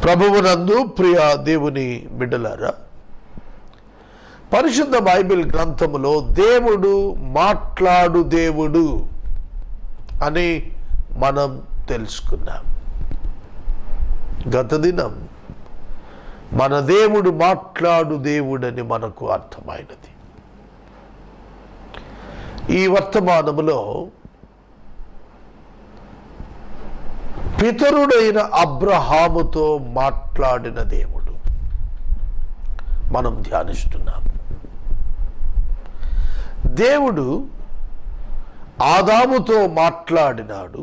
ప్రభువునందు ప్రియ దేవుని బిడ్డలారా, పరిశుద్ధ బైబిల్ గ్రంథములో దేవుడు మాట్లాడు దేవుడు అని మనం తెలుసుకున్నాం. గత దినం మన దేవుడు మాట్లాడు దేవుడని మనకు అర్థమైనది. ఈ వర్తమానములో పితరుడైన అబ్రహాముతో మాట్లాడిన దేవుడు మనం ధ్యానిస్తున్నాం. దేవుడు ఆదాముతో మాట్లాడినాడు.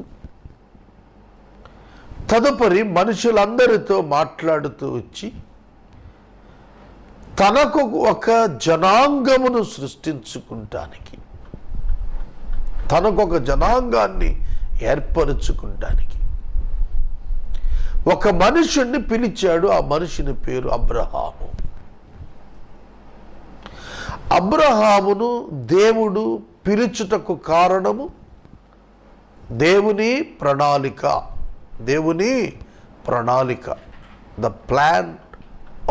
తదుపరి మనుషులందరితో మాట్లాడుతూ వచ్చి తనకు ఒక జనాంగమును సృష్టించుకుంటానికి, తనకు ఒక జనాంగాన్ని ఏర్పరచుకుంటానికి ఒక మనుషుణ్ణి పిలిచాడు. ఆ మనుషుని పేరు అబ్రహాము. అబ్రహామును దేవుడు పిలుచుటకు కారణము దేవుని ప్రణాళిక. దేవుని ప్రణాళిక, the plan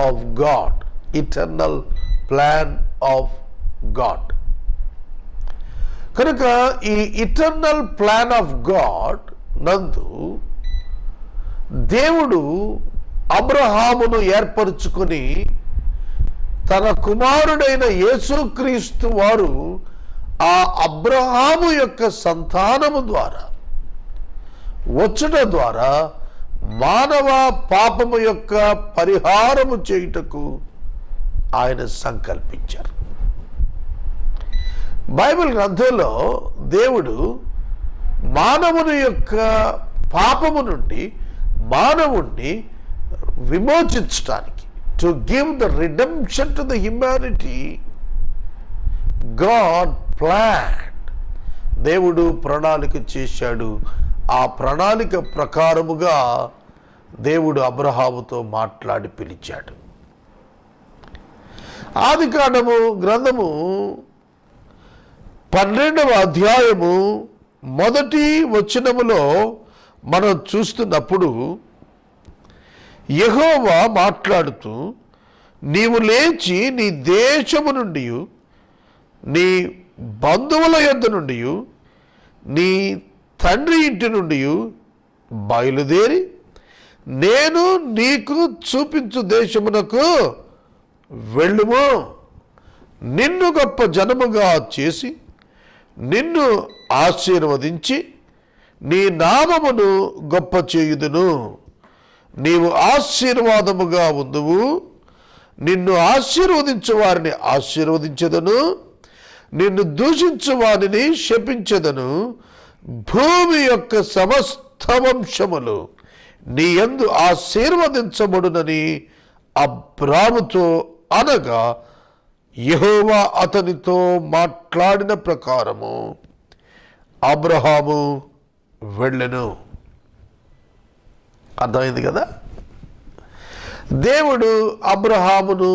of God, eternal plan of God. కనుక ఈ ఇటర్నల్ ప్లాన్ ఆఫ్ గాడ్ నందు దేవుడు అబ్రహామును ఏర్పరచుకొని తన కుమారుడైన యేసుక్రీస్తు వారు ఆ అబ్రహాము యొక్క సంతానము ద్వారా వచ్చుట ద్వారా మానవ పాపము యొక్క పరిహారము చేయుటకు ఆయన సంకల్పించారు. బైబిల్ గ్రంథంలో దేవుడు మానవుని యొక్క పాపము నుండి మానవుణ్ణి విమోచించడానికి, to give the redemption to the humanity, God plan, దేవుడు ప్రణాళిక చేశాడు. ఆ ప్రణాళిక ప్రకారముగా దేవుడు అబ్రహాముతో మాట్లాడి పిలిచాడు. ఆదికాండము గ్రంథము 12వ అధ్యాయము 1వ వచనములో మనం చూస్తున్నప్పుడు యెహోవా మాట్లాడుతూ, నీవు లేచి నీ దేశము నుండి, నీ బంధువుల యొద్ద నుండి, నీ తండ్రి ఇంటి నుండి బయలుదేరి నేను నీకు చూపించు దేశమునకు వెళ్ళుము. నిన్ను గొప్ప జనముగా చేసి నిన్ను ఆశీర్వదించి నీ నామమును గొప్ప చేయుదును. నీవు ఆశీర్వాదముగా ఉందువు. నిన్ను ఆశీర్వదించు వారిని ఆశీర్వదించెదను, నిన్ను దూషించు వారిని శపించెదను. భూమి యొక్క సమస్త వంశములు నీ యందు ఆశీర్వదించబడునని అబ్రాముతో అనగా, యెహోవా అతనితో మాట్లాడిన ప్రకారము అబ్రహాము వెళ్ళెను. అర్థమైంది కదా? దేవుడు అబ్రహామును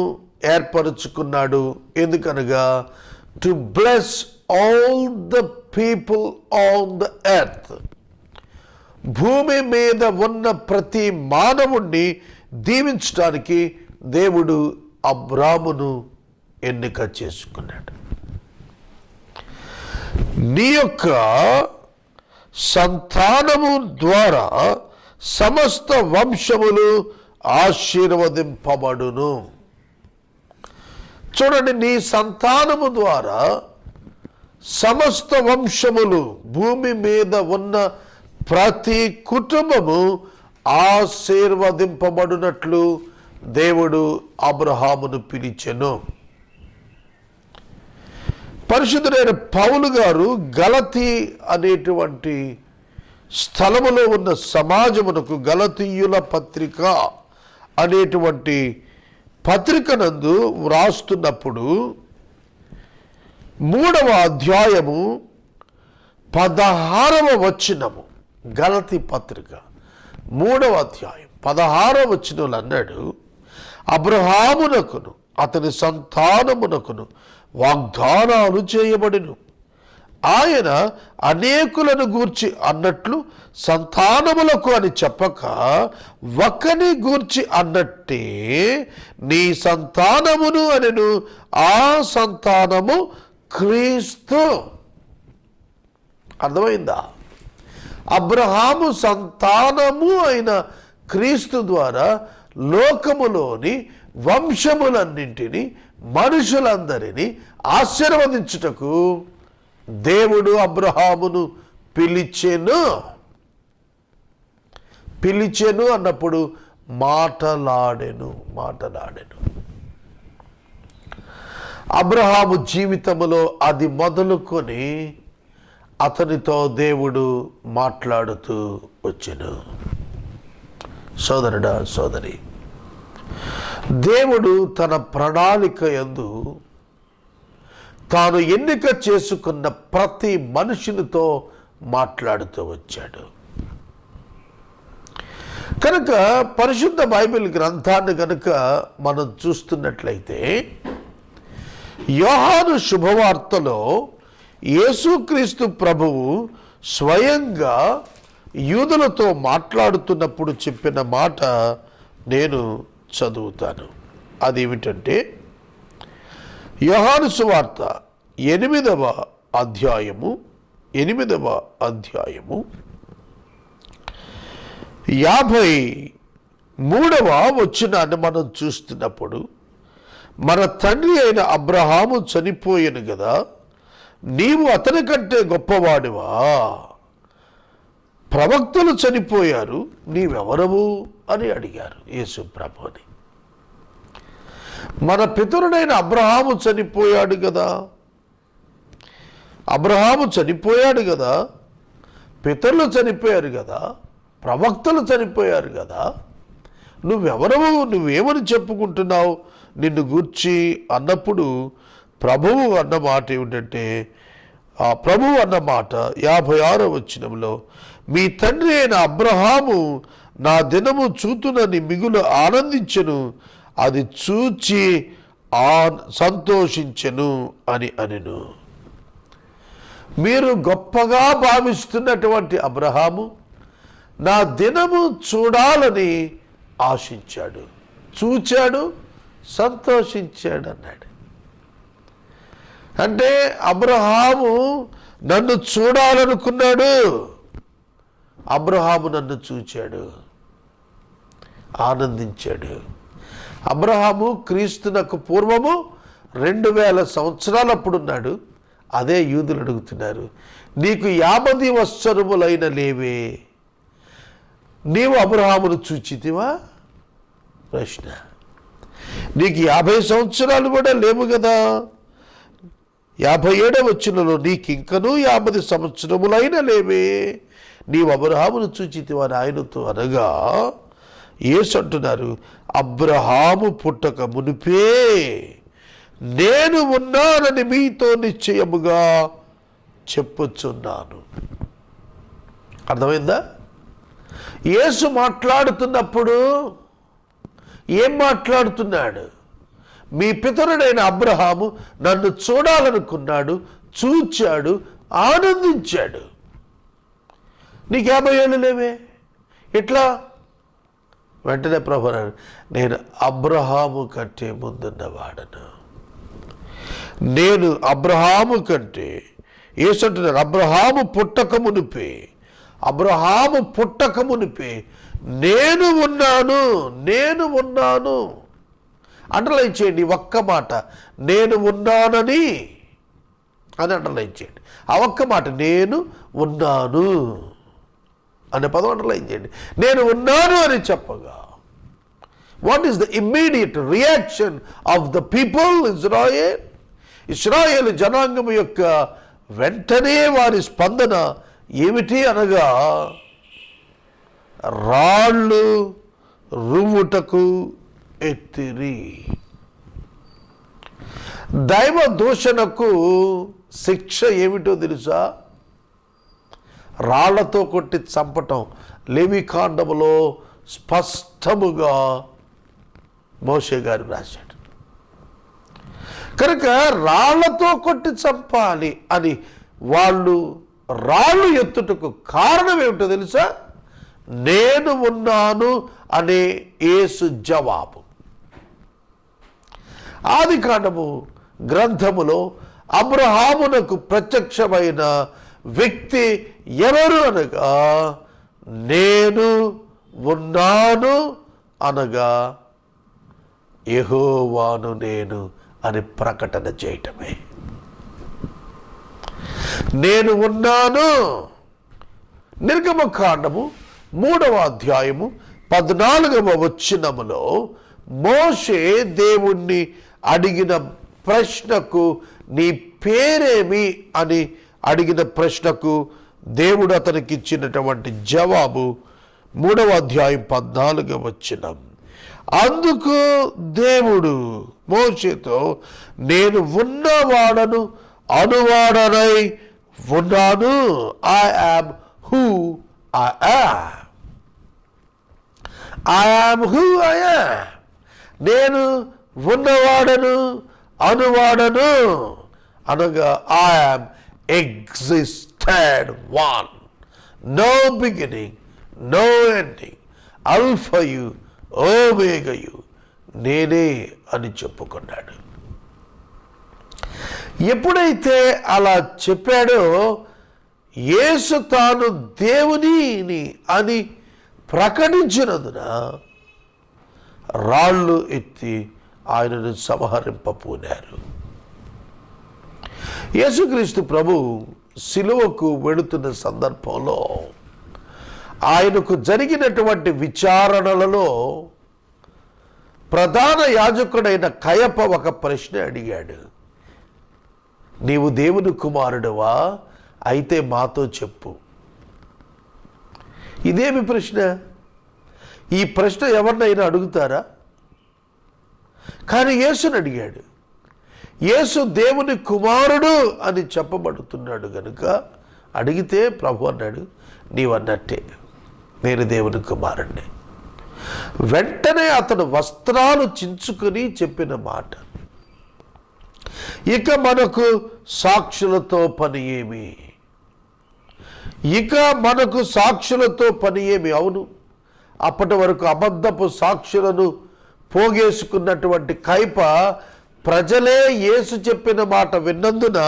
ఏర్పరచుకున్నాడు. ఎందుకనగా to bless all the people on the earth. భూమి మీద ఉన్న ప్రతి మానవుణ్ణి దీవించడానికి దేవుడు అబ్రామును ఎన్నిక చేసుకున్నాడు. నీ యొక్క సంతానము ద్వారా సమస్త వంశములు ఆశీర్వదింపబడును. చూడండి, నీ సంతానము ద్వారా సమస్త వంశములు, భూమి మీద ఉన్న ప్రతి కుటుంబము ఆశీర్వదింపబడినట్లు దేవుడు అబ్రహామును పిలిచెను. పరిశుద్ధుడైన పౌలు గారు గలతీ అనేటువంటి స్థలములో ఉన్న సమాజమునకు గలతీయుల పత్రిక అనేటువంటి పత్రికనందు వ్రాస్తున్నప్పుడు 3వ అధ్యాయము 16వ వచనము, గలతీ పత్రిక 3వ అధ్యాయం 16వ వచనంలో అన్నాడు, అబ్రహామునకును అతని సంతానమునకును వాగ్దానాలు చేయబడిను, ఆయన అనేకులను గూర్చి అన్నట్లు సంతానములకు అని చెప్పక ఒకని గూర్చి అన్నట్టే నీ సంతానమును అనెను. ఆ సంతానము క్రీస్తు. అర్థమైందా? అబ్రహాము సంతానము అయిన క్రీస్తు ద్వారా లోకములోని వంశములన్నింటినీ మనుషులందరినీ ఆశీర్వదించుటకు దేవుడు అబ్రహామును పిలిచెను అన్నప్పుడు మాటలాడెను. అబ్రహాము జీవితములో అది మొదలుకొని అతనితో దేవుడు మాట్లాడుతూ వచ్చెను. సోదరుడా, సోదరి, దేవుడు తన ప్రణాళిక యందు తాను ఎన్నిక చేసుకున్న ప్రతి మనుషునితో మాట్లాడుతూ వచ్చాడు. కనుక పరిశుద్ధ బైబిల్ గ్రంథాన్ని కనుక మనం చూస్తున్నట్లయితే యోహాను శుభవార్తలో యేసుక్రీస్తు ప్రభువు స్వయంగా యూదులతో మాట్లాడుతున్నప్పుడు చెప్పిన మాట నేను చదువుతాను. అదేమిటంటే యోహాను సువార్త 8వ అధ్యాయము 53వ వచనాన్ని మనం చూస్తున్నప్పుడు, మన తండ్రి అయిన అబ్రహాము చనిపోయాను కదా, నీవు అతని కంటే గొప్పవాడివా? ప్రవక్తలు చనిపోయారు, నీవెవరవు అని అడిగారు యేసు ప్రభుని. మన పితరుడైన అబ్రహాము చనిపోయాడు కదా, పితరులు చనిపోయారు కదా, ప్రవక్తలు చనిపోయారు కదా, నువ్వెవరవు, నువ్వేమని చెప్పుకుంటున్నావు నిన్ను గూర్చి అన్నప్పుడు ప్రభువు అన్న మాట ఏమిటంటే, ఆ ప్రభువు అన్న మాట 56వ వచనంలో, మీ తండ్రి అయిన అబ్రహాము నా దినము చూతునని మిగులు ఆనందించెను, అది చూచి సంతోషించెను అని అనెను. మీరు గొప్పగా భావిస్తున్నటువంటి అబ్రహాము నా దినము చూడాలని ఆశించాడు, చూచాడు, సంతోషించాడు అన్నాడు. అంటే అబ్రహాము నన్ను చూడాలనుకున్నాడు, అబ్రహాము నన్ను చూచాడు, ఆనందించాడు. అబ్రహాము క్రీస్తునకు పూర్వము 2000 సంవత్సరాలప్పుడున్నాడు. అదే యూదులు అడుగుతున్నారు, నీకు 50 సంవత్సరములైన లేవే, నీవు అబ్రహామును చూచితివా? ప్రశ్న. నీకు 50 సంవత్సరాలు కూడా లేవు కదా. 57వ వచనంలో, నీకు ఇంకనూ 50 సంవత్సరములైన లేవే, నీవు అబ్రహామును చూచితివా అని ఆయనతో అనగా, యేసు అంటున్నారు, అబ్రహాము పుట్టక మునిపే నేను ఉన్నానని మీతో నిశ్చయముగా చెప్పుచున్నాను. అర్థమైందా? యేసు మాట్లాడుతున్నప్పుడు ఏం మాట్లాడుతున్నాడు? మీ పితరుడైన అబ్రహాము నన్ను చూడాలనుకున్నాడు, చూచాడు, ఆనందించాడు. నీకు 50 ఏళ్ళు లేవే, ఇట్లా? వెంటనే ప్రభు నేను అబ్రహాము కంటే ముందున్నవాడను. నేను అబ్రహాము కంటే, యేసు అంటున్నారు, అబ్రహాము పుట్టక మునిపే నేను ఉన్నాను. అండర్లైన్ చేయండి ఒక్క మాట, నేను ఉన్నానని అని అండర్లైన్ చేయండి. ఆ ఒక్క మాట, నేను ఉన్నాను అనే పదం అండర్లైన్ చేయండి. నేను ఉన్నాను అని చెప్పగా, what is the immediate reaction of the people Israel జనాంగం యొక్క వెంటనే వారి స్పందన ఏమిటి అనగా, రాళ్ళు రువ్వుటకు ఎత్తిరి. దైవ దూషణకు శిక్ష ఏమిటో తెలుసా? రాళ్లతో కొట్టి చంపటం. లేవికాండములో స్పష్టముగా మోషే గారు రాశాడు. కనుక రాళ్లతో కొట్టి చంపాలి అని వాళ్ళు రాళ్ళు ఎత్తుటకు కారణం ఏమిటో తెలుసా? నేను ఉన్నాను అనే యేసు జవాబు. ఆదికాండము గ్రంథములో అబ్రహామునకు ప్రత్యక్షమైన వ్యక్తి ఎవరు అనగా, నేను ఉన్నాను అనగా యెహోవాను నేను అని ప్రకటన చేయటమే. నేను ఉన్నాను. నిర్గమకాండము 3వ అధ్యాయము 14వ వచనములో మోషే దేవుణ్ణి అడిగిన ప్రశ్నకు, నీ పేరేమి అని అడిగిన ప్రశ్నకు దేవుడు అతనికి ఇచ్చినటువంటి జవాబు 3వ అధ్యాయం 14వ వచనం. అందుకు దేవుడు మోషేతో, నేను ఉన్నవాడను అనువాడనై ఉన్నాను. I am who I am. I am who I am. నేను ఉన్నవాడను అనువాడను అనగా I am existed one, no beginning, no ending, అల్ఫయు ఓమేగయు నేనే అని చెప్పుకున్నాడు. ఎప్పుడైతే అలా చెప్పాడో, యేసు తాను దేవుని అని ప్రకటించినందున రాళ్ళు ఎత్తి ఆయనను సంహరింపబూనారు. యేసుక్రీస్తు ప్రభు సిలువకు వెళుతున్న సందర్భంలో ఆయనకు జరిగినటువంటి విచారణలలో ప్రధాన యాజకుడైన కయప ఒక ప్రశ్న అడిగాడు. నీవు దేవుని కుమారుడువా? అయితే మాతో చెప్పు. ఇదేమి ప్రశ్న? ఈ ప్రశ్న ఎవరినైనా అడుగుతారా? కానీ యేసుని అడిగాడు. యేసు దేవుని కుమారుడు అని చెప్పబడుతున్నాడు గనుక అడిగితే ప్రభు అన్నాడు, నీవన్నట్టే, నేను దేవుని కుమారుణ్ణి. వెంటనే అతడు వస్త్రాలు చించుకొని చెప్పిన మాట, ఇక మనకు సాక్షులతో పని ఏమి? ఇక మనకు సాక్షులతో పని ఏమి? అవును, అప్పటి వరకు అబద్ధపు సాక్షులను పోగేసుకున్నటువంటి కయప ప్రజలే యేసు చెప్పిన మాట విన్నందున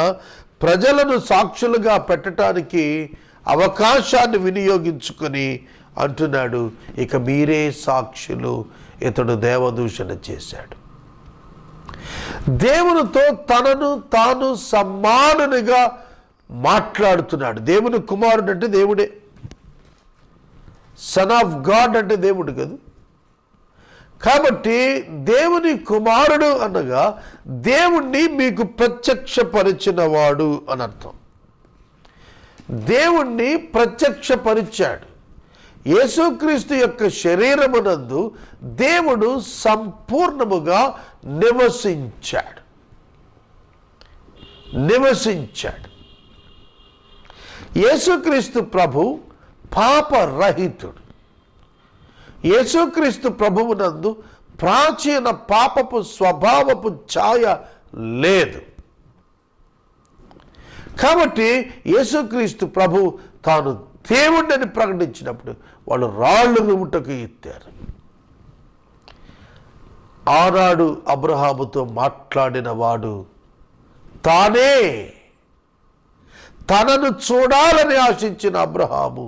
ప్రజలను సాక్షులుగా పెట్టడానికి అవకాశాన్ని వినియోగించుకొని అంటున్నాడు, ఇక మీరే సాక్షులు, ఇతడు దేవదూషణ చేశాడు. దేవునితో తనను తాను సమానునిగా మాట్లాడుతున్నాడు. దేవుని కుమారుడు అంటే దేవుడే, సన్ ఆఫ్ గాడ్ అంటే దేవుడు కదా. కాబట్టి దేవుని కుమారుడు అనగా దేవుణ్ణి మీకు ప్రత్యక్షపరిచిన వాడు అని అర్థం. దేవుణ్ణి ప్రత్యక్షపరిచాడు. యేసుక్రీస్తు యొక్క శరీరమునందు దేవుడు సంపూర్ణముగా నివసించాడు. యేసుక్రీస్తు ప్రభు పాపరహితుడు. యేసుక్రీస్తు ప్రభువునందు ప్రాచీన పాపపు స్వభావపు ఛాయ లేదు. కాబట్టి యేసుక్రీస్తు ప్రభు తాను దేవుణ్ణి ప్రకటించినప్పుడు వాళ్ళు రాళ్ళు రువుటకు ఎత్తారు. ఆనాడు అబ్రహాముతో మాట్లాడిన వాడు తానే. తనను చూడాలని ఆశించిన అబ్రహాము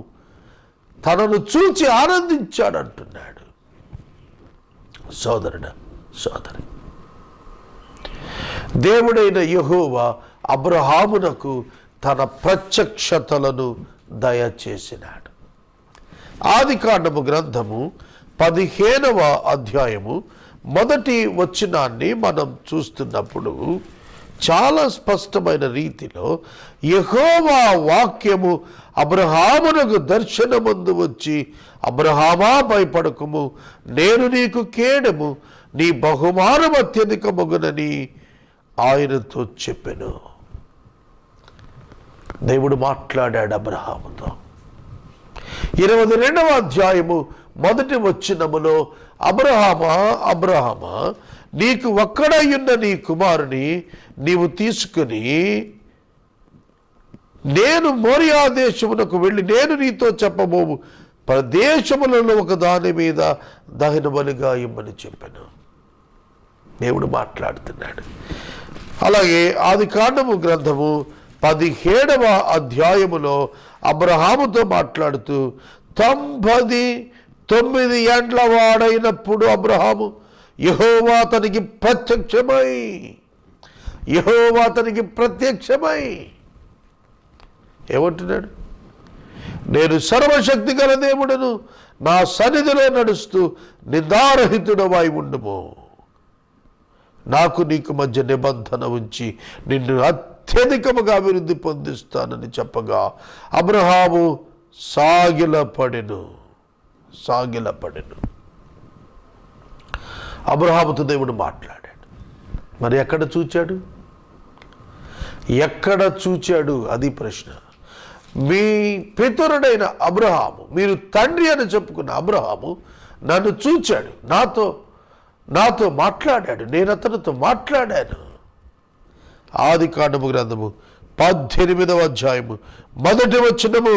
తనను చూచి ఆనందించాడంటున్నాడు. సోదరుడా, సోదరి, దేవుడైన యెహోవా అబ్రహామునకు తన ప్రత్యక్షతలను దయచేసినాడు. ఆదికాండము గ్రంథము 15వ అధ్యాయము 1వ వచనాన్ని మనం చూస్తున్నప్పుడు చాలా స్పష్టమైన రీతిలో యెహోవా వాక్యము అబ్రహామునకు దర్శనమందు వచ్చి, అబ్రహామా భయపడకుము, నేను నీకు కేడము, నీ బహుమానం అత్యధికమగునని ఆయనతో చెప్పెను. దేవుడు మాట్లాడాడు అబ్రహాముతో. 22వ అధ్యాయము 1వ వచనములో, అబ్రహామా, అబ్రహామా, నీకు ఒక్కడయ్యున్న నీ కుమారుని నీవు తీసుకుని నేను మోరియా దేశమునకు వెళ్ళి నేను నీతో చెప్పబోవు ప్రదేశములలో ఒక దాని మీద దహన బలిగా ఇమ్మని చెప్పాను. దేవుడు మాట్లాడుతున్నాడు. అలాగే ఆదికాండము గ్రంథము 17వ అధ్యాయములో అబ్రహాముతో మాట్లాడుతూ 99 ఏండ్ల వాడైనప్పుడు అబ్రహాము యెహోవా అతనికి ప్రత్యక్షమై ఏమంటున్నాడు? నేను సర్వశక్తి గల దేవుడను, నా సన్నిధిలో నడుస్తూ నిందారహితుడవై ఉండుము, నాకు నీకు మధ్య నిబంధన ఉంచి నిన్ను అత్యధికముగా అభివృద్ధి పొందిస్తానని చెప్పగా అబ్రహాము సాగిలపడెను. అబ్రహాముతో దేవుడు మాట్లాడాడు. మరి ఎక్కడ చూచాడు? అది ప్రశ్న. మీ పితరుడైన అబ్రహాము, మీరు తండ్రి అని చెప్పుకున్న అబ్రహాము నన్ను చూచాడు, నాతో మాట్లాడాడు, నేను అతనితో మాట్లాడాను. ఆదికాండము గ్రంథము 18వ అధ్యాయము 1వ వచనము,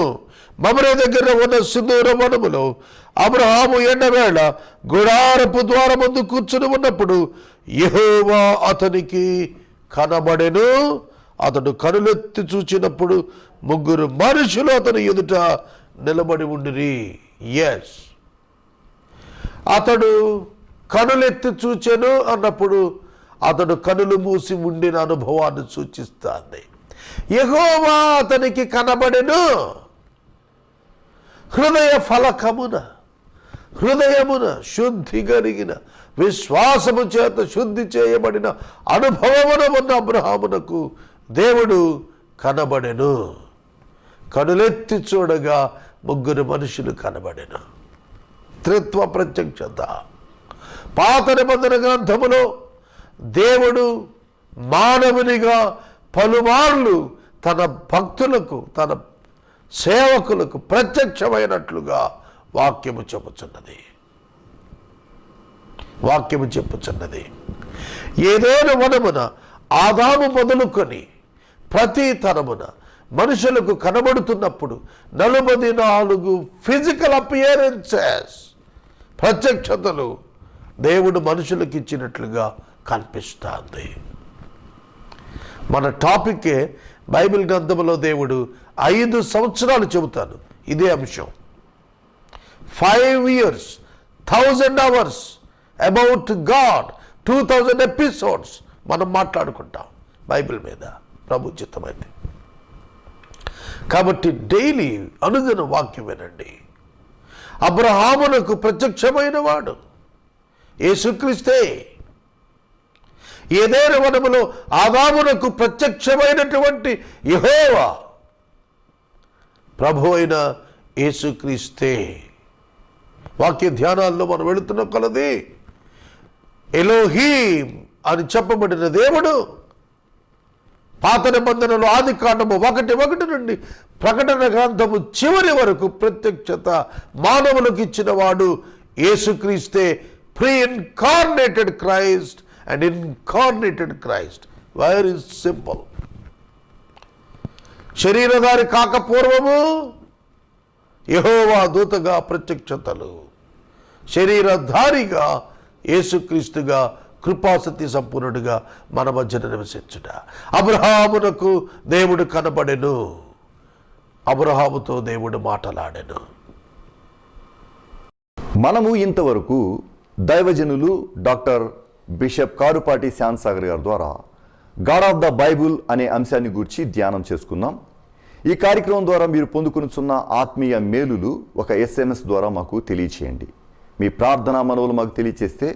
మమ్రే దగ్గర ఉన్న సింధూర వనములో అబ్రహాము ఎండవేళ గుడారపు ద్వారమందు కూర్చుని ఉన్నప్పుడు యెహోవా అతనికి కనబడెను. అతడు కనులెత్తి చూచినప్పుడు 3 మనుషులు అతని ఎదుట నిలబడి ఉండిరి. ఎస్, అతడు కనులెత్తి చూచెను అన్నప్పుడు అతడు కనులు మూసి ఉండిన అనుభవాన్ని సూచిస్తుంది. యెహోవా అతనికి కనబడెను. హృదయమున శుద్ధి కలిగిన విశ్వాసము చేత శుద్ధి చేయబడిన అనుభవమున ఉన్న అబ్రహామునకు దేవుడు కనబడెను. కనులెత్తి చూడగా 3 మనుషులు కనబడెను. త్రిత్వ ప్రత్యక్షత. పాత నిబంధన గ్రంథములో దేవుడు మానవునిగా పలుమార్లు తన భక్తులకు, తన సేవకులకు ప్రత్యక్షమైనట్లుగా వాక్యము చెప్పుచున్నది. ఏదైనా వనమున ఆదాము మొదలుకొని ప్రతి తరమున మనుషులకు కనబడుతున్నప్పుడు 44 ఫిజికల్ అపియరెన్సెస్, ప్రత్యక్షతలు దేవుడు మనుషులకు ఇచ్చినట్లుగా కనిపిస్తుంది. మన టాపికే బైబిల్ గ్రంథంలో దేవుడు 5 సంవత్సరాలు చెబుతాను ఇదే అంశం. 5 years, 1000 hours about God, 2000 episodes మనం మాట్లాడుకుంటాం బైబిల్ మీద, ప్రభు చిత్తమైంది. కాబట్టి డైలీ అనుదిన వాక్యం వినండి. అబ్రహామునకు ప్రత్యక్షమైన వాడు యేసుక్రీస్తే. ఏదైనా వనములో ఆదామునకు ప్రత్యక్షమైనటువంటి యెహోవా ప్రభు అయిన యేసుక్రీస్తే. వాక్య ధ్యానాల్లో మనం వెళుతున్న కొలది ఎలోహీం అని చెప్పబడిన దేవుడు పాత నిబంధనలో ఆదికాండము 1:1 నుండి ప్రకటన గ్రంథము చివరి వరకు ప్రత్యక్షత మానవులకు ఇచ్చిన వాడు యేసుక్రీస్తే. Pre incarnated Christ and incarnated Christ. Very simple. శరీరధారి కాకపూర్వము యెహోవా దూతగా ప్రత్యక్షతలు, శరీరధారిగా యేసుక్రీస్తుగా కృపాసతి సంపూర్ణుడిగా మన మధ్యన నివసించుట. అబ్రహామునకు దేవుడు కనబడెను, అబ్రహాముతో దేవుడు మాటలాడెను. మనము ఇంతవరకు దైవజనులు డాక్టర్ బిషప్ కారుపాటి శాంతసాగర్ గారి ద్వారా గాడ్ ఆఫ్ ద బైబుల్ అనే అంశాన్ని గురించి ధ్యానం చేసుకున్నాం. ఈ కార్యక్రమం ద్వారా మీరు పొందుకునుచున్న ఆత్మీయ మేలులు ఒక SMS ద్వారా మాకు తెలియచేయండి. మీ ప్రార్థనా మనవులు మాకు తెలియచేస్తే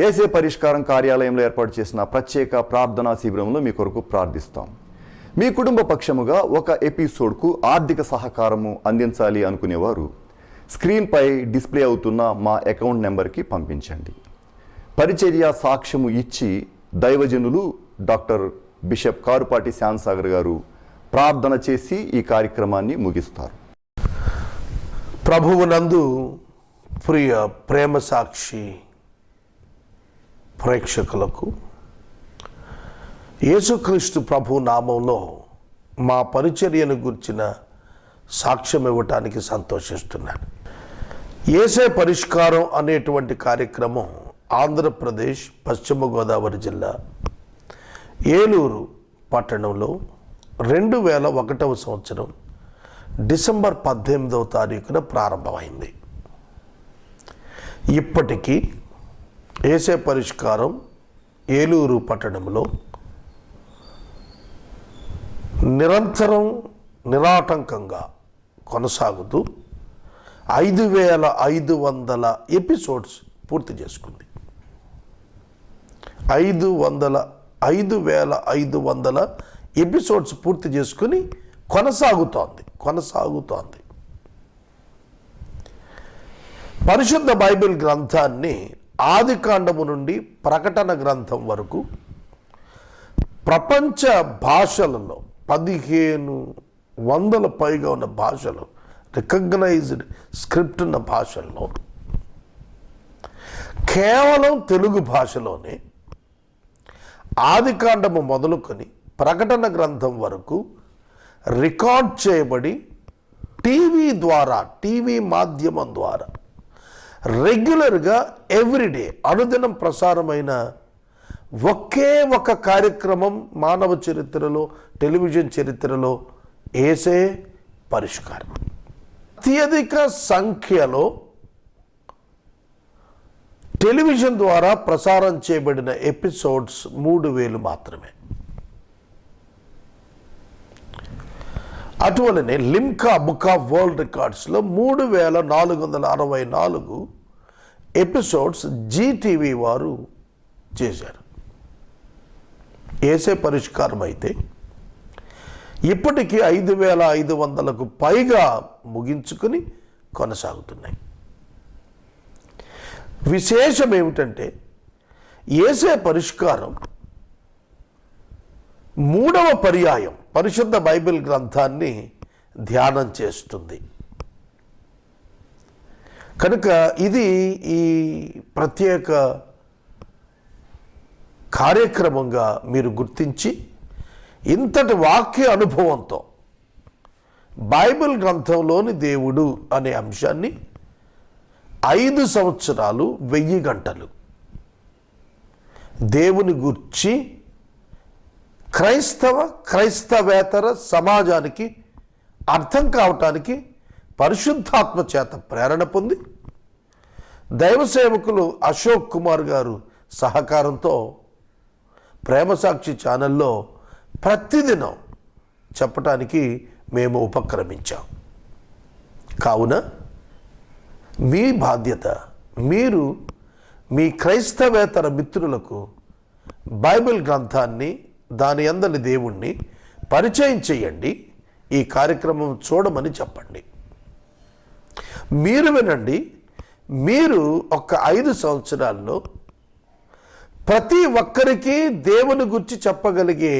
ఏసే పరిష్కారం కార్యాలయంలో ఏర్పాటు చేసిన ప్రత్యేక ప్రార్థనా శిబిరంలో మీ కొరకు ప్రార్థిస్తాం. మీ కుటుంబ పక్షముగా ఒక ఎపిసోడ్కు ఆర్థిక సహకారము అందించాలి అనుకునేవారు స్క్రీన్పై డిస్ప్లే అవుతున్న మా అకౌంట్ నెంబర్కి పంపించండి. పరిచర్య సాక్ష్యము ఇచ్చి దైవజనులు డాక్టర్ బిషప్ కారుపాటి శాంతసాగర్ గారు ప్రార్థన చేసి ఈ కార్యక్రమాన్ని ముగిస్తారు. ప్రభువునందు ప్రియ ప్రేమ సాక్షి ప్రేక్షకులకు యేసుక్రీస్తు ప్రభు నామంలో మా పరిచర్యను గురించిన సాక్ష్యం ఇవ్వటానికి సంతోషిస్తున్నాను. యేసే పరిష్కారం అనేటువంటి కార్యక్రమం ఆంధ్రప్రదేశ్ పశ్చిమ గోదావరి జిల్లా ఏలూరు పట్టణంలో 2001 సంవత్సరం డిసెంబర్ 18వ తారీఖున ప్రారంభమైంది. ఇప్పటికీ యేసే పరిష్కారం ఏలూరు పట్టణంలో నిరంతరం నిరాటంకంగా కొనసాగుతూ 5500 ఎపిసోడ్స్ పూర్తి చేసుకుంది. 5500 ఎపిసోడ్స్ పూర్తి చేసుకుని కొనసాగుతోంది. పరిశుద్ధ బైబిల్ గ్రంథాన్ని ఆదికాండము నుండి ప్రకటన గ్రంథం వరకు ప్రపంచ భాషలలో 1500 పైగా ఉన్న భాషలు, రికగ్నైజ్డ్ స్క్రిప్ట్ ఉన్న భాషల్లో కేవలం తెలుగు భాషలోనే ఆదికాండము మొదలుకొని ప్రకటన గ్రంథం వరకు రికార్డ్ చేయబడి టీవీ మాధ్యమం ద్వారా రెగ్యులర్గా ఎవ్రీడే అనుదినం ప్రసారమైన ఒకే ఒక కార్యక్రమం మానవ చరిత్రలో, టెలివిజన్ చరిత్రలో యేసే పరిష్కారం. అత్యధిక సంఖ్యలో టెలివిజన్ ద్వారా ప్రసారం చేయబడిన ఎపిసోడ్స్ 3000 మాత్రమే. అటువలనే లిమ్కా బుక్ ఆఫ్ వరల్డ్ రికార్డ్స్లో 3464 ఎపిసోడ్స్ జీటీవీ వారు చేశారు. యేసే పరిష్కారం అయితే ఇప్పటికీ 5500కు పైగా ముగించుకుని కొనసాగుతున్నాయి. విశేషం ఏమిటంటే యేసే పరిష్కారం 3వ పర్యాయం పరిశుద్ధ బైబిల్ గ్రంథాన్ని ధ్యానం చేస్తుంది కనుక ఇది ఈ ప్రత్యేక కార్యక్రమంగా మీరు గుర్తించి ఇంతటి వాక్య అనుభవంతో బైబిల్ గ్రంథంలోని దేవుడు అనే అంశాన్ని 5 సంవత్సరాలు 1000 గంటలు దేవుని గూర్చి క్రైస్తవేతర సమాజానికి అర్థం కావటానికి పరిశుద్ధాత్మ చేత ప్రేరణ పొంది దైవ సేవకులు అశోక్ కుమార్ గారు సహకారంతో ప్రేమసాక్షి ఛానల్లో ప్రతిదినం చెప్పటానికి మేము ఉపక్రమించాం. కావున మీ బాధ్యత, మీరు మీ క్రైస్తవేతర మిత్రులకు బైబిల్ గ్రంథాన్ని, దాని యందలి దేవుణ్ణి పరిచయం చేయండి. ఈ కార్యక్రమం చూడమని చెప్పండి. మీరు వినండి. మీరు ఒక 5 సంవత్సరాల్లో ప్రతి ఒక్కరికి దేవుని గురించి చెప్పగలిగే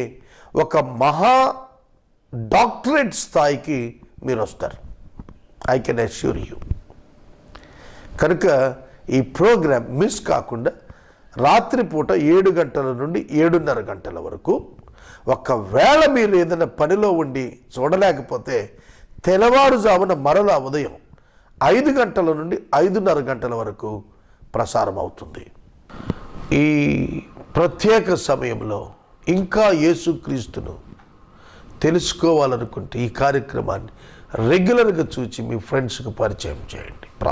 ఒక మహా డాక్టరేట్ స్థాయికి మీరు వస్తారు. I can assure you. కనుక ఈ ప్రోగ్రాం మిస్ కాకుండా రాత్రిపూట 7 గంటల నుండి 7:30 గంటల వరకు, ఒకవేళ మీరు ఏదైనా పనిలో ఉండి చూడలేకపోతే తెల్లవారుజామున మరలా ఉదయం 5 గంటల నుండి 5:30 గంటల వరకు ప్రసారం అవుతుంది. ఈ ప్రత్యేక సమయంలో ఇంకా యేసుక్రీస్తును తెలుసుకోవాలనుకుంటే ఈ కార్యక్రమాన్ని రెగ్యులర్గా చూసి మీ ఫ్రెండ్స్కి పరిచయం చేయండి.